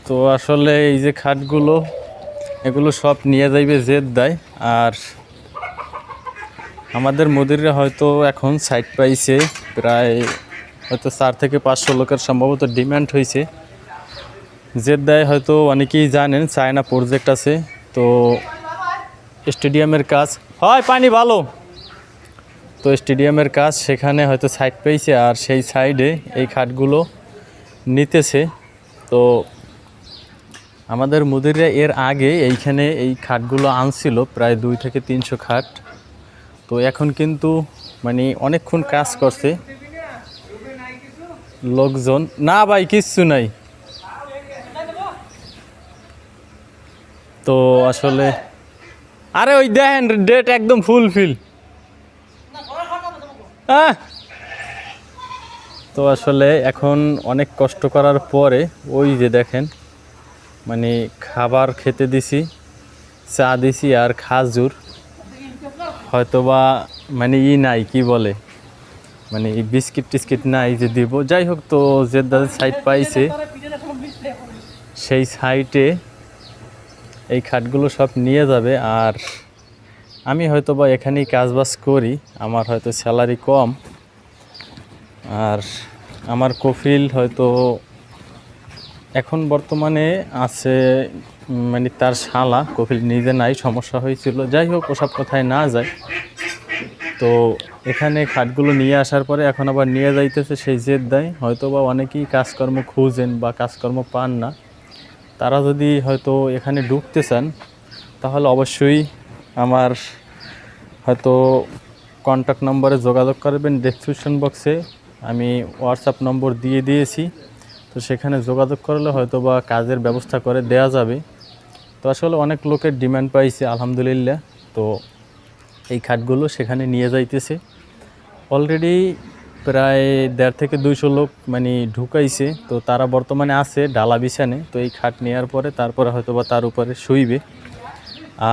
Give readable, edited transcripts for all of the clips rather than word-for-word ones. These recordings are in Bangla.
তো আসলে এই যে খাটগুলো এগুলো সব নিয়ে যাইবে জেদ্দায়। আর আমাদের মুদিররা হয়তো এখন সাইট পাইছে, প্রায় হয়তো 4 থেকে 500 লোকের সম্ভবত ডিমান্ড হয়েছে জেদ্দায়। হয়তো অনেকেই জানেন চায়না প্রজেক্ট আছে, তো স্টেডিয়ামের কাজ হয় পানি ভালো, তো স্টেডিয়ামের কাজ সেখানে হয়তো সাইট পেয়েছে আর সেই সাইডে এই খাটগুলো নিতেছে। তো আমাদের মুদিররা এর আগে এইখানে এই খাটগুলো আনছিল প্রায় 2 থেকে 300 খাট। তো এখন কিন্তু মানে অনেকক্ষণ কাজ করছে লোকজন। না ভাই কিচ্ছু নাই। তো আসলে আরে ওই দেখেন ডেট একদম ফুলফিল। হ্যাঁ, তো আসলে এখন অনেক কষ্ট করার পরে ওই যে দেখেন মানে খাবার খেতে দিছি, চা দিছি আর খাজুর, হয়তোবা মানে নাই কি বলে মানে বিস্কিট টিস্কিট নাই যে দিব। যাই হোক, তো যে সাইড পাইছে সেই সাইটে এই খাটগুলো সব নিয়ে যাবে। আর আমি হয়তোবা এখানেই কাজবাজ করি, আমার হয়তো স্যালারি কম, আর আমার কফিল হয়তো এখন বর্তমানে আছে মানে তার শালা, কফিল নিজে নাই, সমস্যা হয়েছিল। যাই হোক, ওসব কথায় না যায়। তো এখানে খাটগুলো নিয়ে আসার পরে এখন আবার নিয়ে যাইতেছে সেই জেদ্দায়। হয়তো বা অনেকেই কাজকর্ম খুঁজেন বা কাজকর্ম পান না, তারা যদি হয়তো এখানে ঢুকতে চান তাহলে অবশ্যই আমার হয়তো কন্ট্যাক্ট নম্বরে যোগাযোগ করবেন। ডেসক্রিপশন বক্সে আমি হোয়াটসঅ্যাপ নম্বর দিয়ে দিয়েছি, তো সেখানে যোগাযোগ করলে হয়তো বা কাজের ব্যবস্থা করে দেয়া যাবে। তো আসলে অনেক লোকের ডিমান্ড পাইছে আলহামদুলিল্লাহ। তো এই খাটগুলো সেখানে নিয়ে যাইতেছে। অলরেডি প্রায় 1.5 থেকে 200 লোক মানে ঢুকাইছে। তো তারা বর্তমানে আছে ডালা বিছানে। তো এই খাট নেওয়ার পরে তারপরে হয়তো বা তার উপরে শুইবে।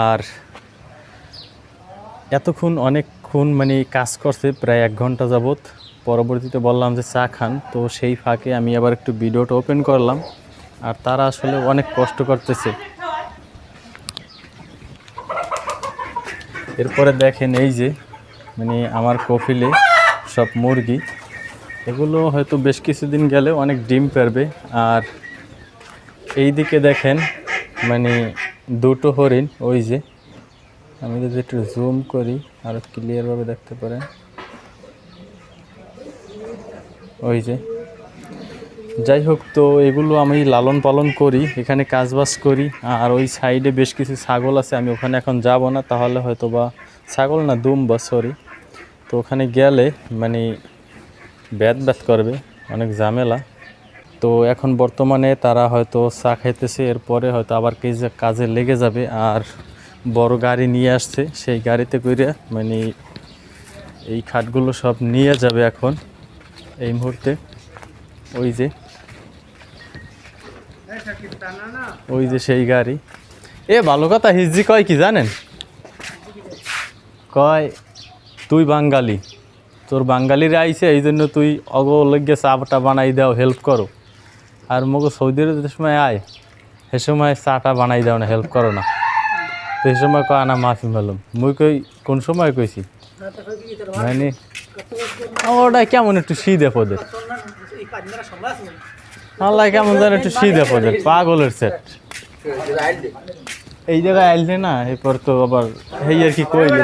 আর এতক্ষণ অনেকক্ষণ মানে কাজ করছে প্রায় 1 ঘন্টা যাবত। পরবর্তীতে বললাম যে চা খান, তো সেই ফাঁকে আমি আবার একটু ভিডিওটা ওপেন করলাম। আর তারা আসলে অনেক কষ্ট করতেছে। এরপরে দেখেন এই যে মানে আমার কফিলে সব মুরগি, এগুলো হয়তো বেশ কিছুদিন গেলে অনেক ডিম পারবে। আর এই দিকে দেখেন মানে 2টো হরিণ, ওই যে আমি যদি একটু জুম করি আরো ক্লিয়ারভাবে দেখতে পারেন, ওই যে। যাই হোক, তো এগুলো আমি লালন পালন করি, এখানে কাজবাজ করি। আর ওই সাইডে বেশ কিছু ছাগল আছে, আমি ওখানে এখন যাব না, তাহলে হয়তো বা ছাগল না দুম্বা সরি, তো ওখানে গেলে মানে ব্যাত করবে, অনেক ঝামেলা। তো এখন বর্তমানে তারা হয়তো চা খাইতেছে, এরপরে হয়তো আবার কাজে লেগে যাবে। আর বড় গাড়ি নিয়ে আসছে, সেই গাড়িতে করে মানে এই খাটগুলো সব নিয়ে যাবে এখন এই মুহূর্তে। ওই যে সেই গাড়ি। ভালো কথা, হিজি কয় কি জানেন, কয় তুই বাঙালি, তোর বাঙালিরা আইছে এই জন্য তুই অগলগ্যে চাটা বানাই দাও, হেল্প করো। আর মগো সৌদি আরব যে সময় আয় সে সময় চাটা বানাই দাও না, হেল্প করো না। তো সে সময় কয় না মাফি মালুম। মুই কই কোন সময় কইছি মানে ওটা কেমন একটু শীত এপদের, আল্লাহ কেমন যেন একটু শীত এপদের, পাগলের সেট। এই জায়গায় আইলে না, এরপর তো আবার এই আর কি কইলে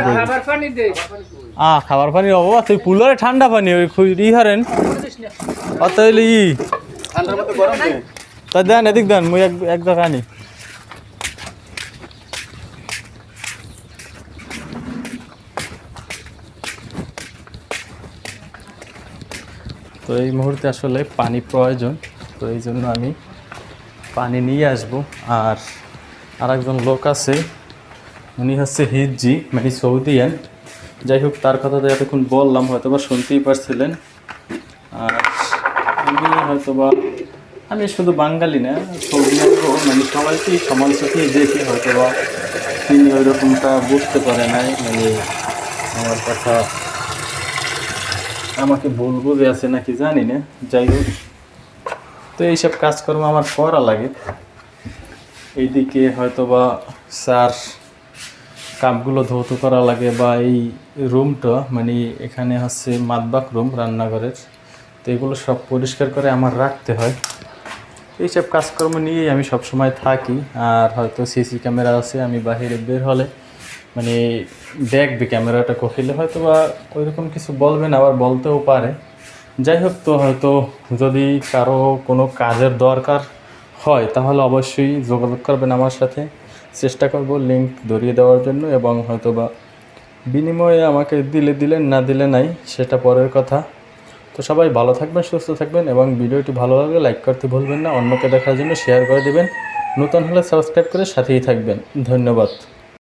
খাবার পানির অভাব। তুই পুলারে ঠান্ডা পানি ওই ই হারেন অত হইলে তা দেন, এদিক দেন, মুই এক জায়গা আনি। তো এই মুহূর্তে আসলে পানি প্রয়োজন, তো এই জন্য আমি পানি নিয়ে আসব। আর আরেকজন লোক আছে, উনি হচ্ছে হিজি মানে সৌদিয়ান। যাই হোক, তার কথা তো এতক্ষণ বললাম, হয়তো বা শুনতেই পারছিলেন। আর আমি হয়তোবা আমি শুধু বাঙালি না, সৌদিয়ান মানে সবাইকেই সমান চোখে দেখি, হয়তোবা তিনি ওই রকমটা বুঝতে পারে নাই, মানে আমার কথা আমাকে ভুল বুঝে আছে নাকি জানি না। যাই হোক, তো এইসব কাজকর্ম আমার করা লাগে। এইদিকে হয়তো বা স্যার কাপগুলো ধৌত করা লাগে, বা এই রুমটা মানে এখানে হচ্ছে মাদবাক রুম রান্নাঘরের, তো এগুলো সব পরিষ্কার করে আমার রাখতে হয়। এইসব কাজকর্ম নিয়েই আমি সবসময় থাকি। আর হয়তো সিসি ক্যামেরা আছে, আমি বাইরে বের হলে মানে দেখবে ক্যামেরাটা কখিলে হয়তো বা ওইরকম কিছু বলবেন, আবার বলতেও পারে। যাই হোক, তো হয়তো যদি কারো কোনো কাজের দরকার হয় তাহলে অবশ্যই যোগাযোগ করবেন আমার সাথে। চেষ্টা করব লিঙ্ক ধরিয়ে দেওয়ার জন্য, এবং হয়তো বা বিনিময়ে আমাকে দিলেন, না দিলে নাই, সেটা পরের কথা। তো সবাই ভালো থাকবেন, সুস্থ থাকবেন, এবং ভিডিওটি ভালো লাগলে লাইক করতে ভুলবেন না। অন্যকে দেখার জন্য শেয়ার করে দেবেন। নতুন হলে সাবস্ক্রাইব করে সাথেই থাকবেন। ধন্যবাদ।